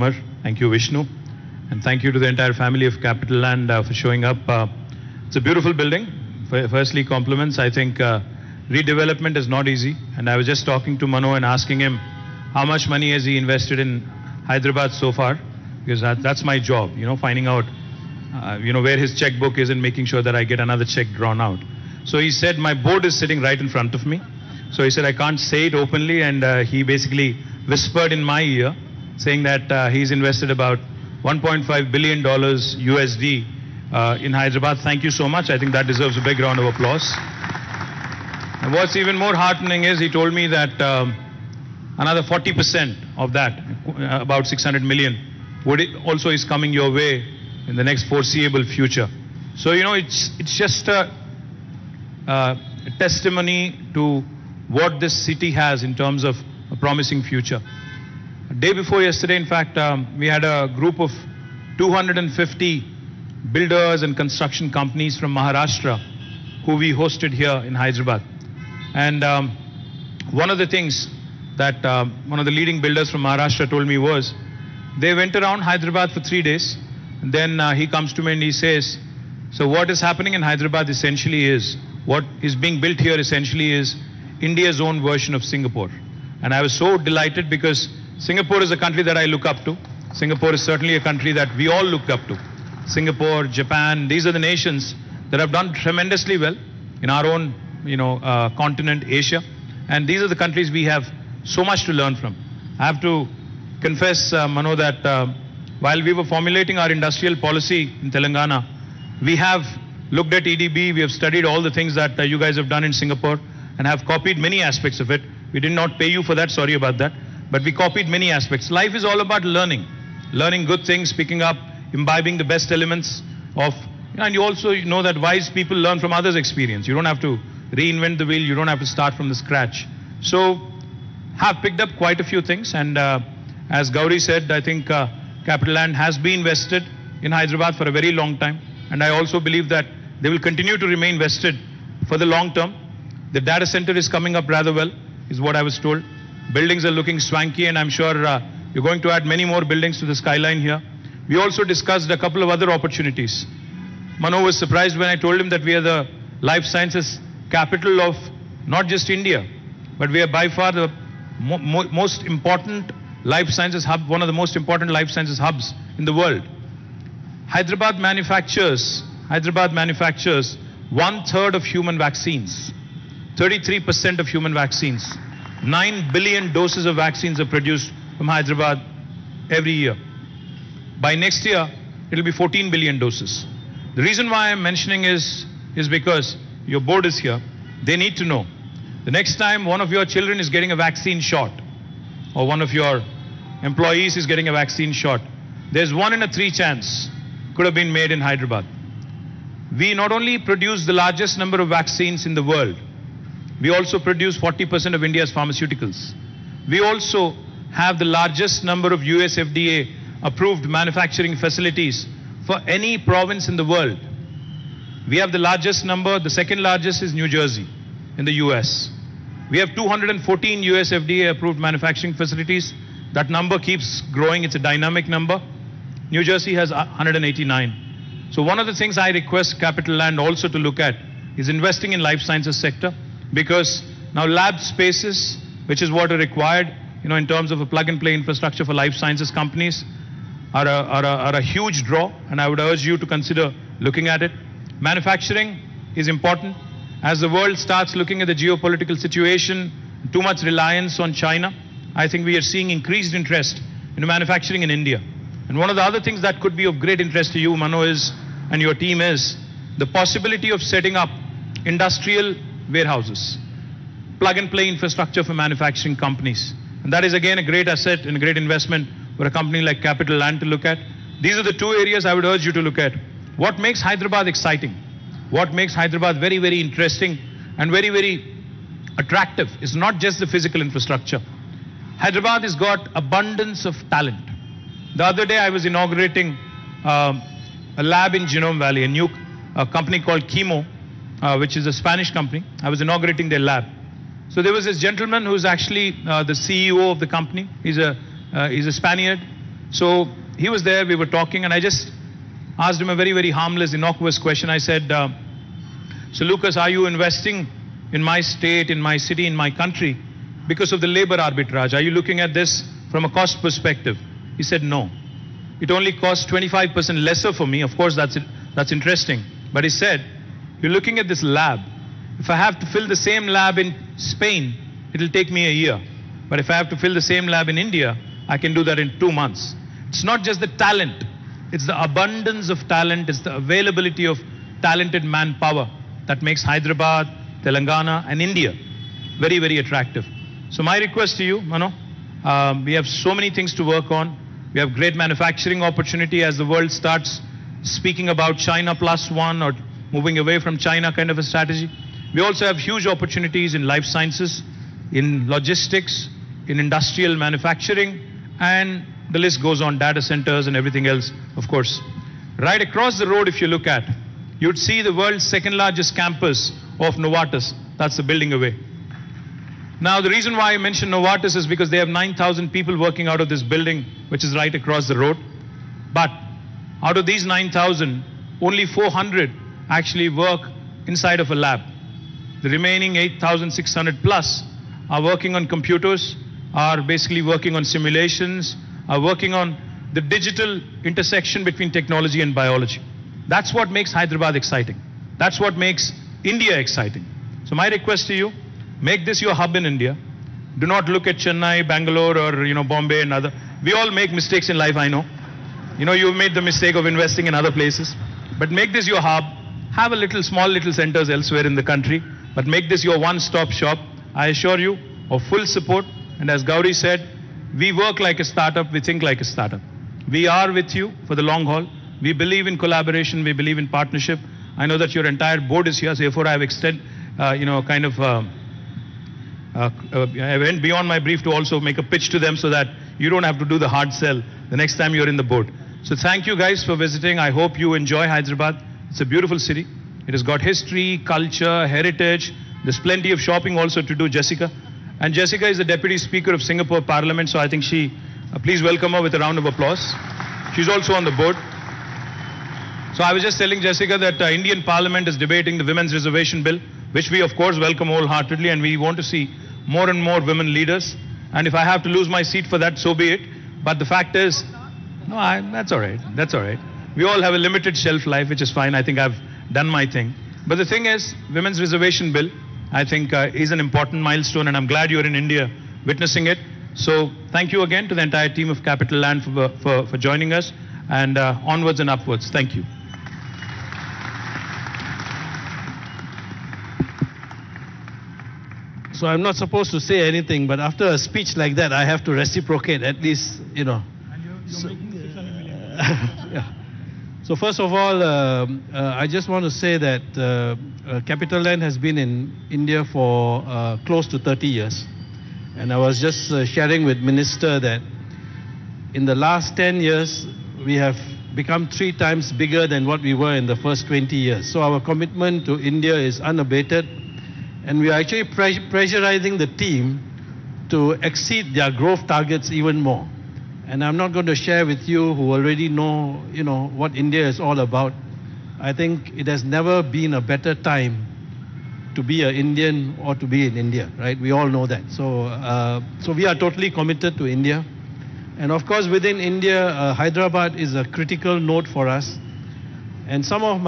Thank you, Vishnu. And thank you to the entire family of Capital Land for showing up. It's a beautiful building. Firstly, compliments. I think redevelopment is not easy. And I was just talking to Mano and asking him how much money has he invested in Hyderabad so far? Because that's my job, finding out, where his checkbook is and making sure that I get another check drawn out. So he said, my board is sitting right in front of me. So he said, I can't say it openly. And he basically whispered in my ear, saying that he's invested about $1.5 billion USD in Hyderabad. Thank you so much. I think that deserves a big round of applause. And what's even more heartening is he told me that another 40% of that, about 600 million, also is coming your way in the next foreseeable future. So, it's just a testimony to what this city has in terms of a promising future. Day before yesterday, in fact, we had a group of 250 builders and construction companies from Maharashtra who we hosted here in Hyderabad. And one of the things that one of the leading builders from Maharashtra told me was, they went around Hyderabad for 3 days. And then he comes to me and he says, so what is happening in Hyderabad essentially is, what is being built here essentially is India's own version of Singapore. And I was so delighted because Singapore is a country that I look up to. Singapore is certainly a country that we all look up to. Singapore, Japan, these are the nations that have done tremendously well in our own, continent, Asia. And these are the countries we have so much to learn from. I have to confess, Mano, that while we were formulating our industrial policy in Telangana, we have looked at EDB, we have studied all the things that you guys have done in Singapore and have copied many aspects of it. We did not pay you for that, sorry about that. But we copied many aspects. Life is all about learning good things, picking up, imbibing the best elements of, and you also know that wise people learn from others' experience. You don't have to reinvent the wheel, you don't have to start from the scratch. So, have picked up quite a few things, and as Gauri said, I think Capital Land has been vested in Hyderabad for a very long time, and I also believe that they will continue to remain vested for the long term. The data center is coming up rather well, is what I was told. Buildings are looking swanky, and I'm sure you're going to add many more buildings to the skyline here. We also discussed a couple of other opportunities. Mano was surprised when I told him that we are the life sciences capital of not just India, but we are by far the most important life sciences hub, one of the most important life sciences hubs in the world. Hyderabad manufactures 1/3 of human vaccines, 33% of human vaccines. 9 billion doses of vaccines are produced from Hyderabad every year. By next year, it will be 14 billion doses. The reason why I'm mentioning is because your board is here. They need to know. The next time one of your children is getting a vaccine shot, or one of your employees is getting a vaccine shot, there's 1 in 3 chance could have been made in Hyderabad. We not only produce the largest number of vaccines in the world, we also produce 40% of India's pharmaceuticals. We also have the largest number of US FDA approved manufacturing facilities for any province in the world. We have the largest number, the second largest is New Jersey in the US. We have 214 US FDA approved manufacturing facilities. That number keeps growing, it's a dynamic number. New Jersey has 189. So one of the things I request Capital Land also to look at is investing in life sciences sector. Because now lab spaces, which is what are required, in terms of a plug-and-play infrastructure for life sciences companies, are a huge draw, and I would urge you to consider looking at it. Manufacturing is important. As the world starts looking at the geopolitical situation, too much reliance on China, I think we are seeing increased interest in manufacturing in India. And one of the other things that could be of great interest to you, Mano, and your team is the possibility of setting up industrial warehouses, plug-and-play infrastructure for manufacturing companies. And that is again a great asset and a great investment for a company like Capital Land to look at. These are the 2 areas I would urge you to look at. What makes Hyderabad exciting? What makes Hyderabad very, very interesting and very, very attractive is not just the physical infrastructure. Hyderabad has got abundance of talent. The other day I was inaugurating a lab in Genome Valley, a new company called Chemo, which is a Spanish company. I was inaugurating their lab. So there was this gentleman who's actually the CEO of the company. He's a Spaniard. So he was there, we were talking, and I just asked him a very, very harmless, innocuous question. I said, so Lucas, are you investing in my state, in my city, in my country because of the labor arbitrage? Are you looking at this from a cost perspective? He said, no. It only costs 25% lesser for me. Of course, that's interesting. But he said, you're looking at this lab. If I have to fill the same lab in Spain, it'll take me a year. But if I have to fill the same lab in India, I can do that in 2 months. It's not just the talent. It's the abundance of talent. It's the availability of talented manpower that makes Hyderabad, Telangana, and India very, very attractive. So my request to you, Mano, we have so many things to work on. We have great manufacturing opportunity as the world starts speaking about China +1 or moving away from China kind of a strategy. We also have huge opportunities in life sciences, in logistics, in industrial manufacturing, and the list goes on, data centers and everything else, of course. Right across the road, if you look at, you'd see the world's second largest campus of Novartis. That's the building away. Now, the reason why I mention Novartis is because they have 9,000 people working out of this building, which is right across the road. But out of these 9,000, only 400 actually work inside of a lab. The remaining 8,600 plus are working on computers, are basically working on simulations, are working on the digital intersection between technology and biology. That's what makes Hyderabad exciting. That's what makes India exciting. So my request to you, make this your hub in India. Do not look at Chennai, Bangalore, or Bombay and other. We all make mistakes in life, I know. You made the mistake of investing in other places. But make this your hub. Have small little centers elsewhere in the country. But make this your one-stop shop. I assure you of full support. And as Gauri said, we work like a startup, we think like a startup. We are with you for the long haul. We believe in collaboration, we believe in partnership. I know that your entire board is here, so therefore I have I went beyond my brief to also make a pitch to them so that you don't have to do the hard sell the next time you're in the board. So thank you guys for visiting. I hope you enjoy Hyderabad. It's a beautiful city. It has got history, culture, heritage. There's plenty of shopping also to do, Jessica. And Jessica is the Deputy Speaker of Singapore Parliament, so I think please welcome her with a round of applause. She's also on the board. So I was just telling Jessica that Indian Parliament is debating the Women's Reservation Bill, which we of course welcome wholeheartedly, and we want to see more and more women leaders. And if I have to lose my seat for that, so be it. But the fact is, that's all right. That's all right. We all have a limited shelf life, which is fine. I think I've done my thing. But the thing is, Women's Reservation Bill, I think is an important milestone, and I'm glad you're in India witnessing it. So thank you again to the entire team of Capital Land for joining us, and onwards and upwards. Thank you. So I'm not supposed to say anything, but after a speech like that, I have to reciprocate at least, And you're making 600 million. Yeah. So first of all, I just want to say that Capital Land has been in India for close to 30 years. And I was just sharing with Minister that in the last 10 years, we have become 3 times bigger than what we were in the first 20 years. So our commitment to India is unabated. And we are actually pressurizing the team to exceed their growth targets even more. And I'm not going to share with you who already know, what India is all about. I think it has never been a better time to be an Indian or to be in India, right? We all know that. So we are totally committed to India. And of course, within India, Hyderabad is a critical node for us. And some of